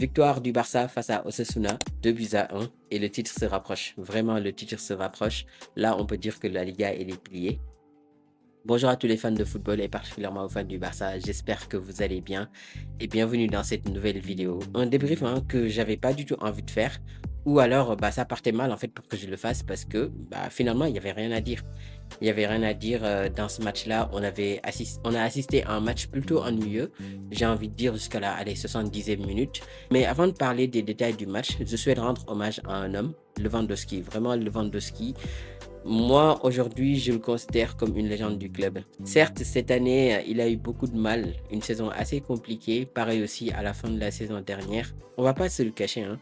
Victoire du Barça face à Osasuna, 2 buts à 1 et le titre se rapproche. Vraiment, le titre se rapproche. Là, on peut dire que la Liga, elle est pliée. Bonjour à tous les fans de football et particulièrement aux fans du Barça. J'espère que vous allez bien et bienvenue dans cette nouvelle vidéo. Un débrief que j'avais pas du tout envie de faire ou alors ça partait mal en fait pour que je le fasse parce que finalement il y avait rien à dire. Il y avait rien à dire dans ce match-là. On a assisté à un match plutôt ennuyeux. J'ai envie de dire jusqu'à la allez, 70e minute. Mais avant de parler des détails du match, je souhaite rendre hommage à un homme, Lewandowski. Vraiment Lewandowski. Moi, aujourd'hui, je le considère comme une légende du club. Certes, cette année, il a eu beaucoup de mal, une saison assez compliquée, pareil aussi à la fin de la saison dernière. On va pas se le cacher, hein.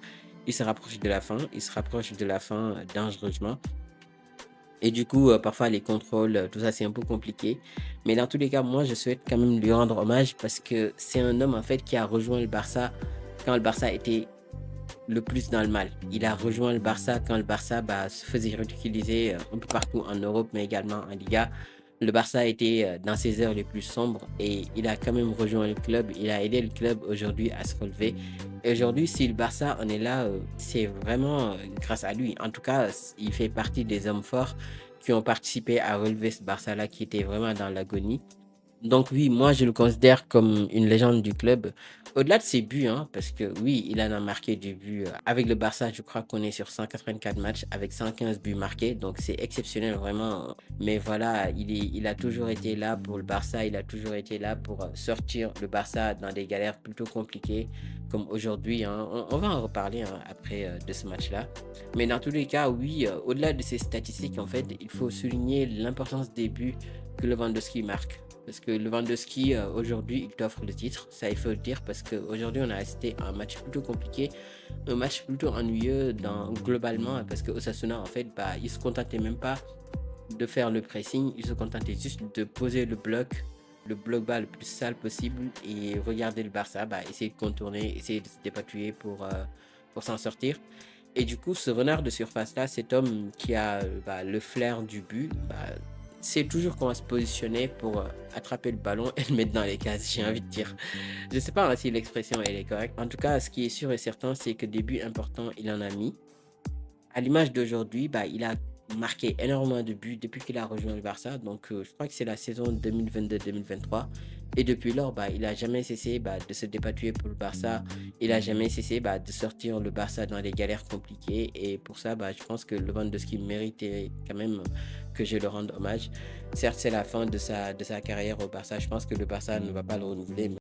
Il se rapproche de la fin, il se rapproche de la fin dangereusement. Et du coup, parfois les contrôles, tout ça, c'est un peu compliqué. Mais dans tous les cas, moi, je souhaite quand même lui rendre hommage parce que c'est un homme en fait qui a rejoint le Barça quand le Barça était le plus dans le mal. Il a rejoint le Barça quand le Barça se faisait ridiculiser un peu partout en Europe, mais également en Liga. Le Barça était dans ses heures les plus sombres et il a quand même rejoint le club. Il a aidé le club aujourd'hui à se relever. Et aujourd'hui, si le Barça en est là, c'est vraiment grâce à lui. En tout cas, il fait partie des hommes forts qui ont participé à relever ce Barça-là qui était vraiment dans l'agonie. Donc oui, moi je le considère comme une légende du club. Au-delà de ses buts, hein, parce que oui, il en a marqué des buts. Avec le Barça, je crois qu'on est sur 184 matchs avec 115 buts marqués. Donc c'est exceptionnel vraiment. Mais voilà, il a toujours été là pour le Barça. Il a toujours été là pour sortir le Barça dans des galères plutôt compliquées comme aujourd'hui, hein. On va en reparler hein, après de ce match-là. Mais dans tous les cas, oui, au-delà de ces statistiques, en fait, il faut souligner l'importance des buts que Lewandowski marque. Parce que Lewandowski, aujourd'hui, il t'offre le titre. Ça, il faut le dire. Parce qu'aujourd'hui, on a assisté à un match plutôt compliqué. Un match plutôt ennuyeux globalement. Parce que Osasuna, en fait, il se contentait même pas de faire le pressing. Il se contentait juste de poser le bloc bas le plus sale possible. Et regarder le Barça, essayer de contourner, essayer de se dépatouiller pour s'en sortir. Et du coup, ce renard de surface-là, cet homme qui a le flair du but, c'est toujours comment se positionner pour attraper le ballon et le mettre dans les cases, j'ai envie de dire. Je sais pas hein, si l'expression elle est correcte. En tout cas, ce qui est sûr et certain, c'est que des buts importants, il en a mis. À l'image d'aujourd'hui, il a marqué énormément de buts depuis qu'il a rejoint le Barça. Donc, je crois que c'est la saison 2022-2023. Et depuis lors, il a jamais cessé de se dépatouiller pour le Barça. Il a jamais cessé de sortir le Barça dans des galères compliquées. Et pour ça, je pense que Lewandowski méritait quand même que je le rende hommage. Certes, c'est la fin de sa carrière au Barça. Je pense que le Barça ne va pas le renouveler.